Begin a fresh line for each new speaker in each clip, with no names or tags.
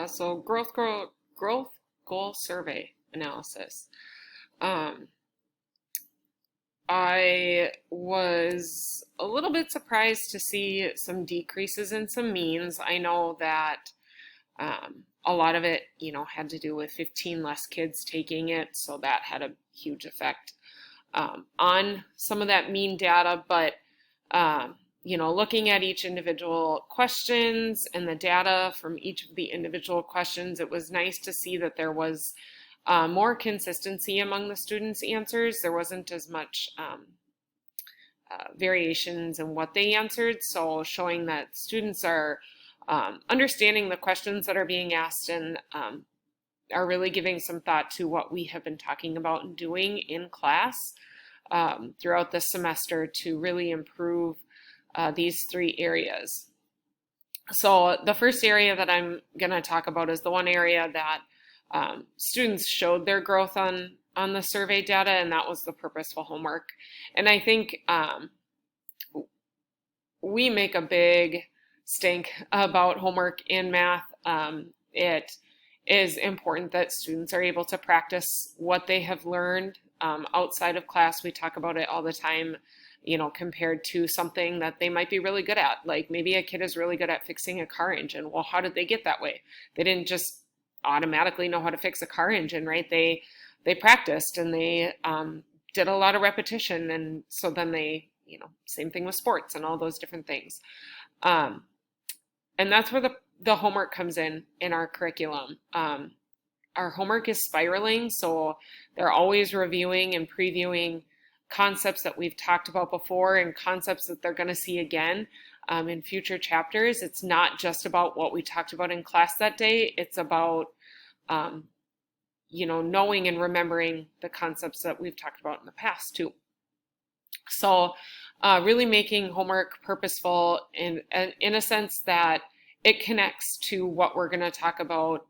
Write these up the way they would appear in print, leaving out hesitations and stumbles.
So growth goal survey analysis. Um, I was a little bit surprised to see some decreases in some means. I know that a lot of it, had to do with 15 less kids taking it, so that had a huge effect on some of that mean data. But looking at each individual questions and the data from each of the individual questions, it was nice to see that there was more consistency among the students' answers. There wasn't as much variations in what they answered, so showing that students are understanding the questions that are being asked and are really giving some thought to what we have been talking about and doing in class throughout the semester to really improve these three areas. So the first area that I'm going to talk about is the one area that students showed their growth on the survey data, and that was the purposeful homework. And I think we make a big stink about homework in math. It is important that students are able to practice what they have learned outside of class. We talk about it all the time, compared to something that they might be really good at. Like maybe a kid is really good at fixing a car engine. Well, how did they get that way? They didn't just automatically know how to fix a car engine, right? They practiced and they did a lot of repetition, and so then they, same thing with sports and all those different things. And that's where the homework comes in our curriculum. Our homework is spiraling, so they're always reviewing and previewing concepts that we've talked about before and concepts that they're going to see again in future chapters. It's not just about what we talked about in class that day. It's about, knowing and remembering the concepts that we've talked about in the past too. So really making homework purposeful in a sense that it connects to what we're going to talk about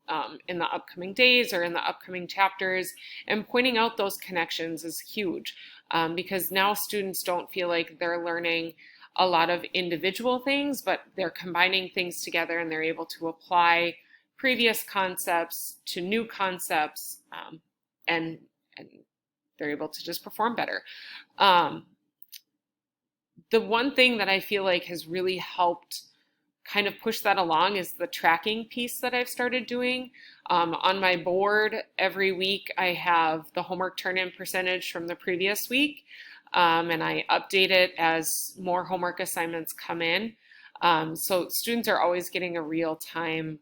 in the upcoming days or in the upcoming chapters, and pointing out those connections is huge because now students don't feel like they're learning a lot of individual things, but they're combining things together and they're able to apply previous concepts to new concepts, and they're able to just perform better. The one thing that I feel like has really helped kind of push that along is the tracking piece that I've started doing. On my board every week I have the homework turn-in percentage from the previous week, and I update it as more homework assignments come in. So students are always getting a real-time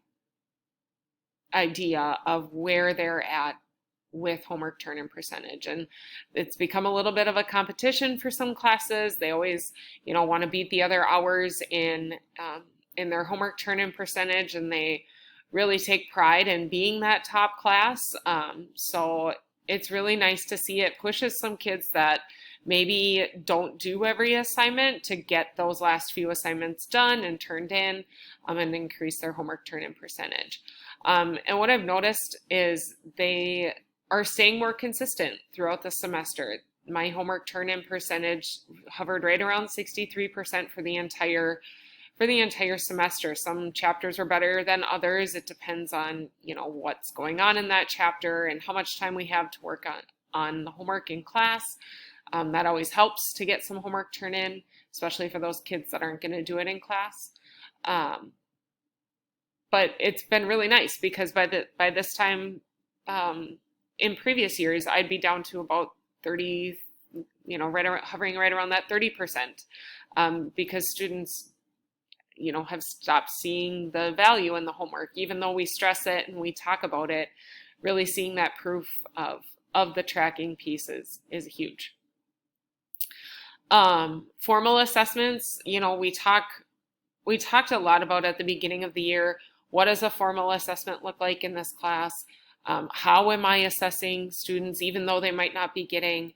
idea of where they're at with homework turn-in percentage. And it's become a little bit of a competition for some classes. They always, want to beat the other hours in their homework turn-in percentage, and they really take pride in being that top class. So it's really nice to see it pushes some kids that maybe don't do every assignment to get those last few assignments done and turned in, and increase their homework turn-in percentage. And what I've noticed is they are staying more consistent throughout the semester. My homework turn-in percentage hovered right around 63% for the entire semester. Some chapters are better than others. It depends on, what's going on in that chapter and how much time we have to work on the homework in class. That always helps to get some homework turned in, especially for those kids that aren't going to do it in class. But it's been really nice because by this time in previous years, I'd be down to about 30, hovering right around that 30%, because students, have stopped seeing the value in the homework, even though we stress it and we talk about it. Really seeing that proof of the tracking pieces is huge. Formal assessments, we talked a lot about at the beginning of the year. What does a formal assessment look like in this class? How am I assessing students, even though they might not be getting,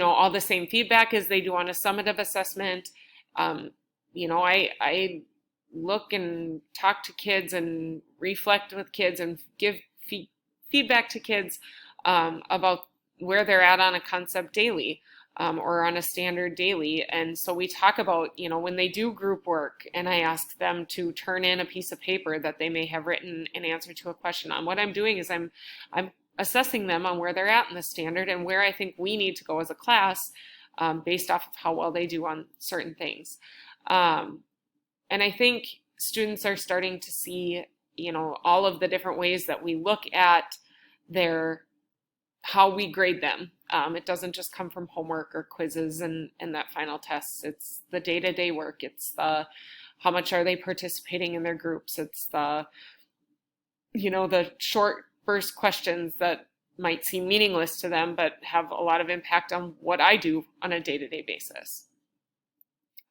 all the same feedback as they do on a summative assessment? I look and talk to kids and reflect with kids and give feedback to kids about where they're at on a concept daily. or on a standard daily. And so we talk about, when they do group work and I ask them to turn in a piece of paper that they may have written an answer to a question on, what I'm doing is I'm assessing them on where they're at in the standard and where I think we need to go as a class, based off of how well they do on certain things. And I think students are starting to see, all of the different ways that we look at how we grade them. It doesn't just come from homework or quizzes and that final test. It's the day-to-day work. It's how much are they participating in their groups. It's the short burst questions that might seem meaningless to them, but have a lot of impact on what I do on a day-to-day basis.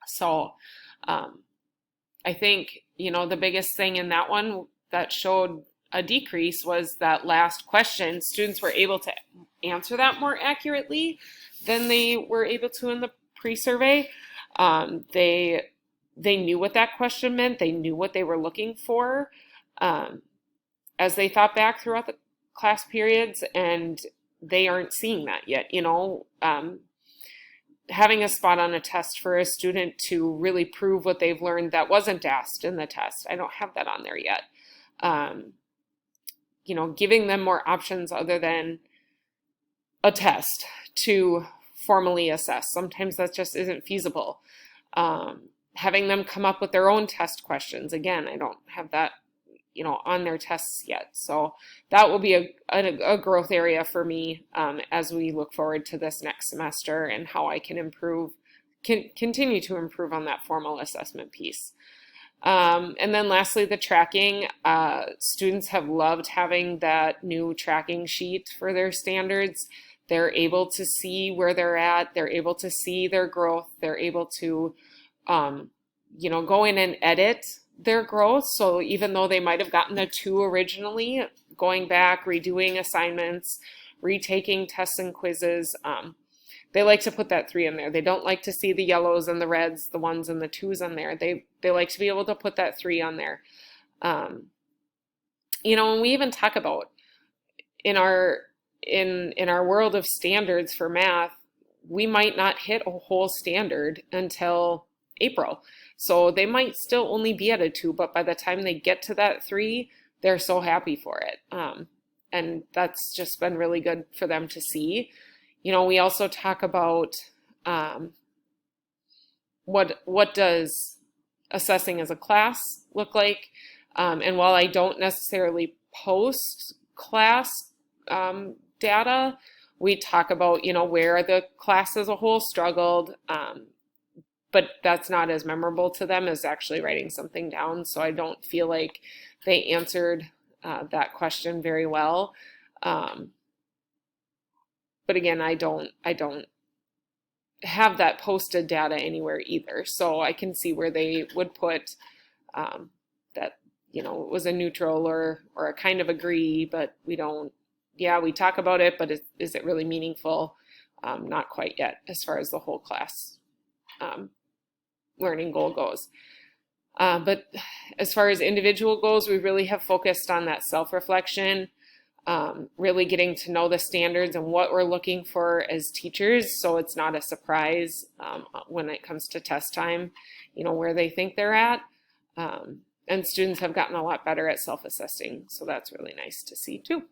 So I think, the biggest thing in that one that showed a decrease was that last question. Students were able to answer that more accurately than they were able to in the pre-survey. They knew what that question meant. They knew what they were looking for as they thought back throughout the class periods, and they aren't seeing that yet. Having a spot on a test for a student to really prove what they've learned that wasn't asked in the test, I don't have that on there yet. Giving them more options other than a test to formally assess. Sometimes that just isn't feasible. Having them come up with their own test questions. Again, I don't have that, on their tests yet. So that will be a growth area for me as we look forward to this next semester and how I can continue to improve on that formal assessment piece. And then lastly, the tracking. Students have loved having that new tracking sheet for their standards. They're able to see where they're at. They're able to see their growth. They're able to, go in and edit their growth. So even though they might have gotten a 2 originally, going back, redoing assignments, retaking tests and quizzes, they like to put that 3 in there. They don't like to see the yellows and the reds, the 1s and the 2s on there. They like to be able to put that 3 on there. And we even talk about in our world of standards for math, we might not hit a whole standard until April. So they might still only be at a 2, but by the time they get to that 3, they're so happy for it. And that's just been really good for them to see. We also talk about what does assessing as a class look like. And while I don't necessarily post class data, we talk about, where the class as a whole struggled, but that's not as memorable to them as actually writing something down. So I don't feel like they answered that question very well. But again, I don't have that posted data anywhere either. So I can see where they would put that, it was a neutral or a kind of agree, but we talk about it, but is it really meaningful? Not quite yet as far as the whole class learning goal goes. But as far as individual goals, we really have focused on that self-reflection, really getting to know the standards and what we're looking for as teachers, so it's not a surprise when it comes to test time, where they think they're at. And students have gotten a lot better at self-assessing, so that's really nice to see too.